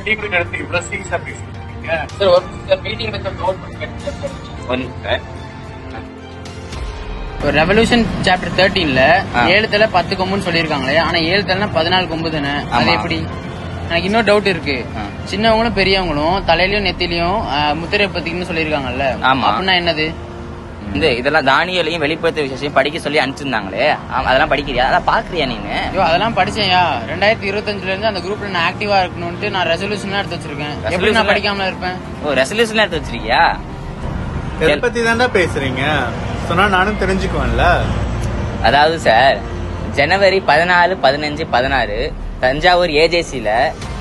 Tea குடிக்க இடத்துக்கு இவ்வளவு சீரியஸா பேசிருக்கீங்க? சார் ஒரு மீட்டிங் நோட் பண்ணி ஒரு ரெவல்யூஷன் சாப்டர் 13ல 7 தலை 10 கொம்புன்னு சொல்லிருக்காங்களே, ஆனா 7 தலைனா 14 கொம்பு தானே, அது எப்படி? எனக்கு இன்னொரு டவுட் இருக்கு. சின்னவங்களும் பெரியவங்களும் தலையிலயும் நெத்திலையும் முத்திரை பத்தின்னு சொல்லிருக்காங்கல்ல, அப்படின்னா என்னது? இந்த இதெல்லாம் தானியலையும் வெளிப்படுத்த விசேஷம் படிக்க சொல்லி அனுப்பிச்சிருந்தாங்களே, அதெல்லாம் படிக்கிறியா? அதெல்லாம் பாக்குறியா நீங்க? ஐயோ அதெல்லாம் படிச்சேன்யா. 2025ல இருந்து அந்த குரூப்ல நான் ஆக்டிவா இருக்கணும்னு நான் ரெசல்யூஷன் எடுத்து வச்சிருக்கேன். எப்படி நான் படிக்காம இருப்பேன்? ஓ, ரெசல்யூஷன் எடுத்து வச்சிருக்கியா? எதை பத்தி தான்டா பேசுறீங்க? சொன்னா நானும் தெரிஞ்சுக்குவேன்ல. அதாவது சார், ஜனவரி 14, 15, 16 தஞ்சாவூர் ஏஜேசில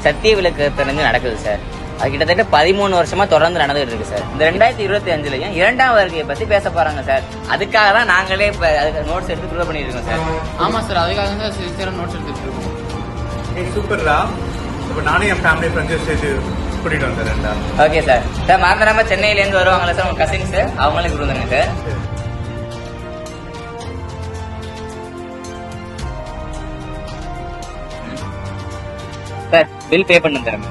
சத்திய விளக்கு நடக்குது சார். அது கிட்டத்தட்ட 13 வருஷமா தொடர்ந்து நடந்துட்டு இருக்கு சார். இந்த 2025லயும் 2ஆம் வருகையை பத்தி பேச போறாங்க சார். அதுக்காக தான் நாங்களே நோட்ஸ் எடுத்து ப்ரிப்பேர் பண்ணிட்டு இருக்கோம் சார். ஆமா சார், அதுக்காக தான் சின்சியரா நோட்ஸ் எடுத்துட்டு இருக்கோம். சூப்பர்டா. இப்ப நானும் என் ஃபேமிலி ஃப்ரெண்ட்ஸ் சேர்த்து கூட்டிட்டு வந்துடுறேன்டா. Okay sir. சார் மறந்துடாம சென்னையில இருந்து வருவாங்களா சார் உங்க கசின்ஸ், அவங்களே கொடுங்க சார். சார் பில் பே பண்ண தரேன்.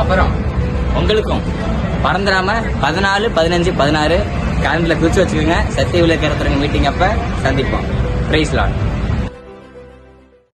அப்புறம் உங்களுக்கும் மறந்துடாம 14, 15, 16 கேலண்டர்ல குறிச்சு வச்சுக்கோங்க. சத்திய விளக்கு மீட்டிங் அப்ப சந்திப்போம். Praise Lord.